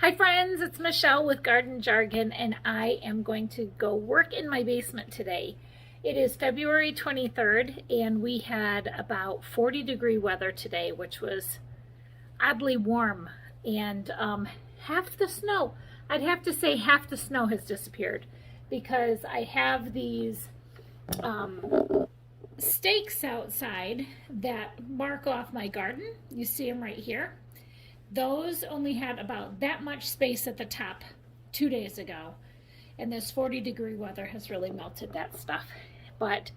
Hi friends, it's Michelle with Garden Jargon, and I am going to go work in my basement today. It is February 23rd and we had about 40-degree weather today, which was oddly warm, and half the snow, I'd have to say half the snow has disappeared because I have these stakes outside that mark off my garden. You see them right here. Those only had about that much space at the top 2 days ago, and this 40-degree weather has really melted that stuff. But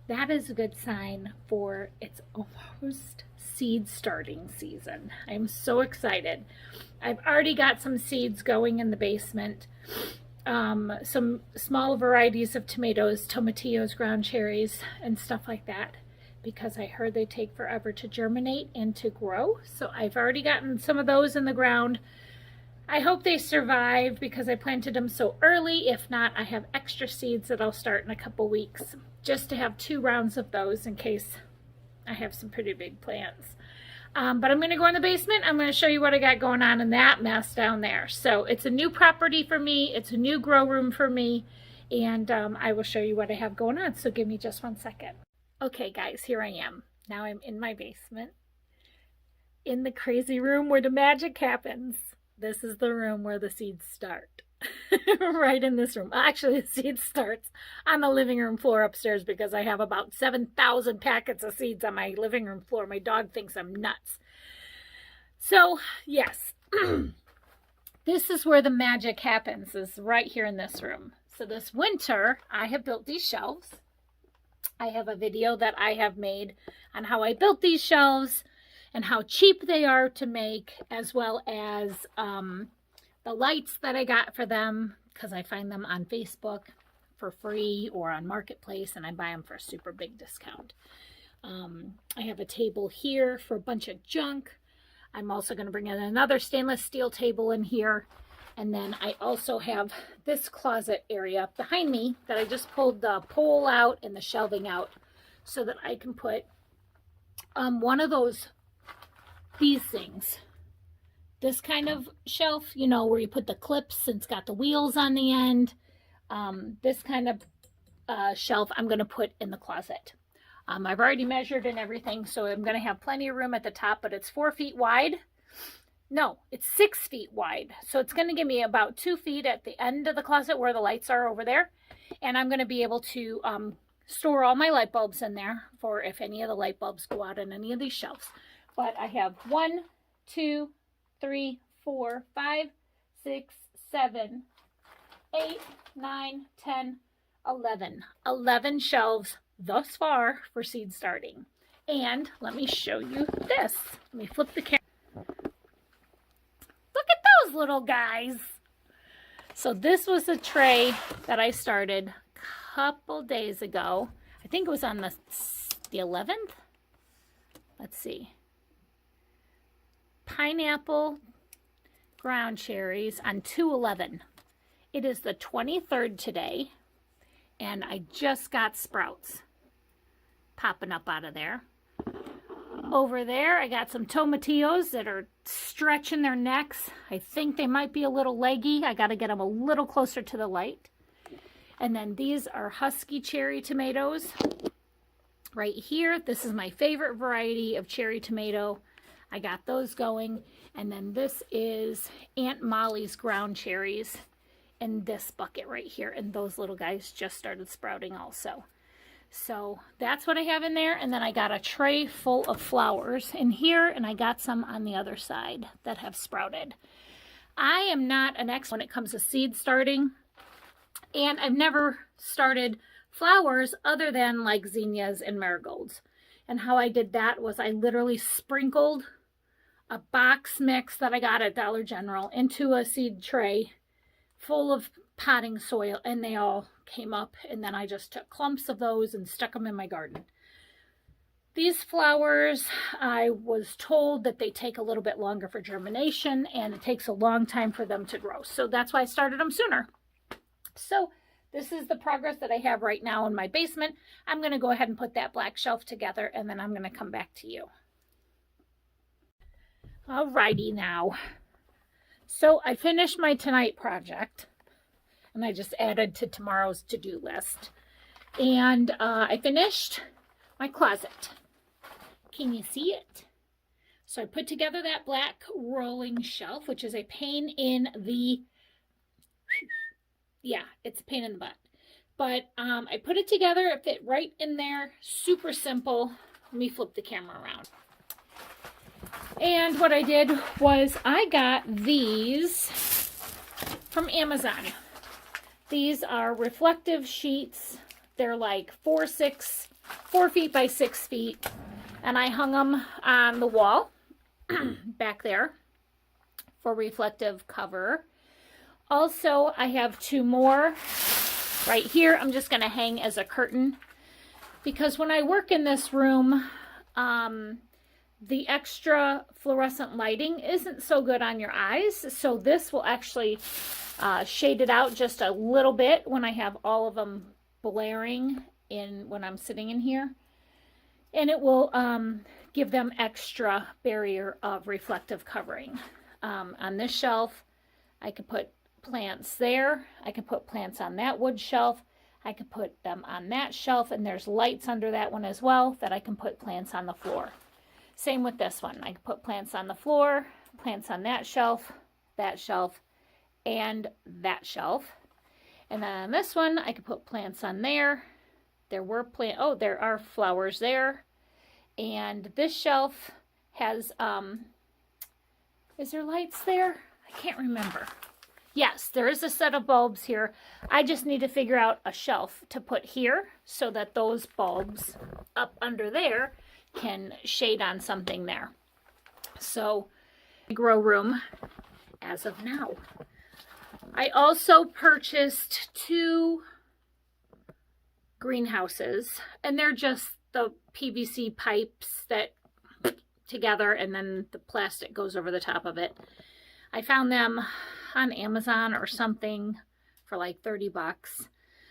that is a good sign for it's almost seed starting season. I'm so excited. I've already got some seeds going in the basement. Some small varieties of tomatoes, tomatillos, ground cherries, and stuff like that, because I heard they take forever to germinate and to grow. So I've already gotten some of those in the ground. I hope they survive because I planted them so early. If not, I have extra seeds that I'll start in a couple weeks, just to have 2 rounds of those in case I have some pretty big plants. But I'm going to go in the basement. I'm going to show you what I got going on in that mess down there. So it's a new property for me. It's a new grow room for me. And I will show you what I have going on. So give me just 1 second. Okay guys, here I am. Now I'm in my basement, in the crazy room where the magic happens. This is the room where the seeds start. Right in this room. Actually, the seed starts on the living room floor upstairs because I have about 7,000 packets of seeds on my living room floor. My dog thinks I'm nuts. So, yes. This is where the magic happens, is right here in this room. So this winter, I have built these shelves. I have a video that I have made on how I built these shelves and how cheap they are to make, as well as the lights that I got for them, because I find them on Facebook for free or on Marketplace, and I buy them for a super big discount. I have a table here for a bunch of junk. I'm also going to bring in another stainless steel table in here. And then I also have this closet area behind me that I just pulled the pole out and the shelving out so that I can put one of these things. This kind of shelf, you know, where you put the clips and it's got the wheels on the end. This kind of shelf I'm going to put in the closet. I've already measured and everything, so I'm going to have plenty of room at the top, but it's 4 feet wide. No, it's 6 feet wide. So it's going to give me about 2 feet at the end of the closet where the lights are over there. And I'm going to be able to store all my light bulbs in there for if any of the light bulbs go out on any of these shelves. But I have 1, 2, 3, 4, 5, 6, 7, 8, 9, 10, 11. 11 shelves thus far for seed starting. And let me show you this. Let me flip the camera. Look at those little guys. So this was a tray that I started a couple days ago. I think it was on the 11th. Let's see. Pineapple ground cherries on 2/11. It is the 23rd today, and I just got sprouts popping up out of there. Over there, I got some tomatillos that are stretching their necks. I think they might be a little leggy. I got to get them a little closer to the light. And then these are husky cherry tomatoes. Right here, this is my favorite variety of cherry tomato. I got those going. And then this is Aunt Molly's ground cherries in this bucket right here. And those little guys just started sprouting also. So that's what I have in there. And then I got a tray full of flowers in here, and I got some on the other side that have sprouted. I am not an expert when it comes to seed starting, and I've never started flowers other than like zinnias and marigolds. And how I did that was I literally sprinkled a box mix that I got at Dollar General into a seed tray full of potting soil, and they all came up, and then I just took clumps of those and stuck them in my garden. These flowers, I was told that they take a little bit longer for germination, and it takes a long time for them to grow. So that's why I started them sooner. So this is the progress that I have right now in my basement. I'm going to go ahead and put that black shelf together, and then I'm going to come back to you. Alrighty now. So I finished my tonight project, and I just added to tomorrow's to-do list. And I finished my closet. Can you see it? So I put together that black rolling shelf, which is a pain in the, yeah, it's a pain in the butt. But I put it together, it fit right in there, super simple. Let me flip the camera around. And what I did was I got these from Amazon. These are reflective sheets. They're like 4 feet by 6 feet. And I hung them on the wall back there for reflective cover. Also, I have 2 more right here. I'm just going to hang as a curtain because when I work in this room, the extra fluorescent lighting isn't so good on your eyes. So this will actually shade it out just a little bit when I have all of them blaring in when I'm sitting in here. And it will give them extra barrier of reflective covering. On this shelf, I could put plants there. I could put plants on that wood shelf. I could put them on that shelf, and there's lights under that one as well that I can put plants on the floor. Same with this one. I can put plants on the floor, plants on that shelf, and that shelf. And then on this one, I could put plants on there. There are flowers there. And this shelf has, is there lights there? I can't remember. Yes, there is a set of bulbs here. I just need to figure out a shelf to put here so that those bulbs up under there can shade on something there. So, grow room as of now. I also purchased 2 greenhouses, and they're just the PVC pipes that together, and then the plastic goes over the top of it. I found them on Amazon or something for like 30 bucks.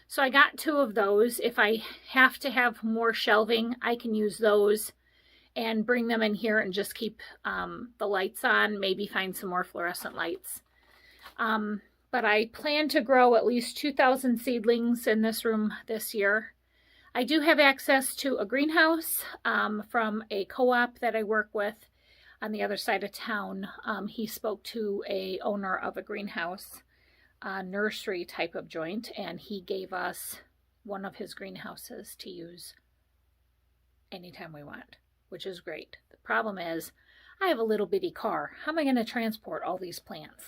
So I got 2 of those. If I have to have more shelving, I can use those and bring them in here and just keep the lights on, maybe find some more fluorescent lights. But I plan to grow at least 2,000 seedlings in this room this year. I do have access to a greenhouse from a co-op that I work with on the other side of town. He spoke to a owner of a greenhouse, nursery type of joint, and he gave us one of his greenhouses to use anytime we want, which is great. The problem is I have a little bitty car. How am I going to transport all these plants?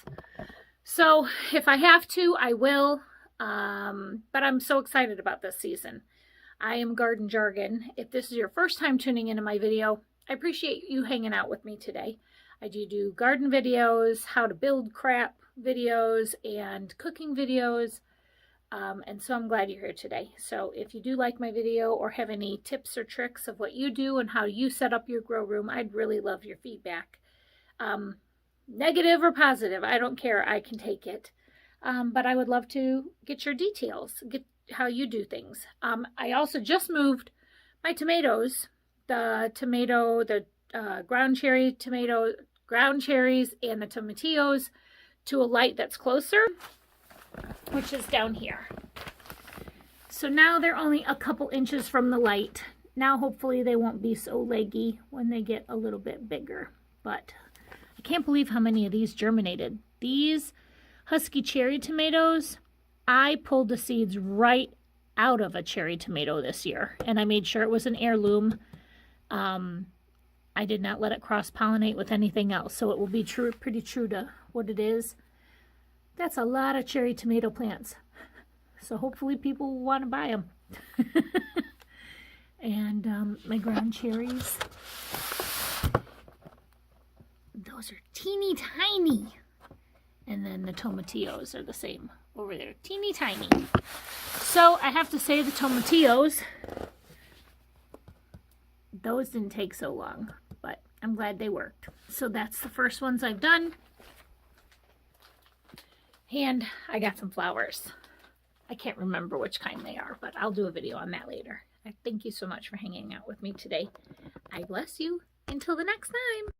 So if I have to, I will, but I'm so excited about this season. I am Garden Jargon. If this is your first time tuning into my video, I appreciate you hanging out with me today. I do garden videos, how to build crap videos, and cooking videos, and so I'm glad you're here today. So if you do like my video or have any tips or tricks of what you do and how you set up your grow room, I'd really love your feedback. Negative or positive, I don't care. I can take it. But I would love to get your details, get how you do things. I also just moved my tomatoes, the ground cherries and the tomatillos to a light that's closer, which is down here. So now they're only a couple inches from the light. Now hopefully they won't be so leggy when they get a little bit bigger. But I can't believe how many of these germinated. These husky cherry tomatoes, I pulled the seeds right out of a cherry tomato this year, and I made sure it was an heirloom. I did not let it cross-pollinate with anything else, so it will be pretty true to what it is. That's a lot of cherry tomato plants, so hopefully people will want to buy them. And my ground cherries, those are teeny tiny. And then the tomatillos are the same over there, teeny tiny. So I have to say the tomatillos, those didn't take so long, but I'm glad they worked. So that's the first ones I've done. And I got some flowers. I can't remember which kind they are, but I'll do a video on that later. I thank you so much for hanging out with me today. I bless you. Until the next time.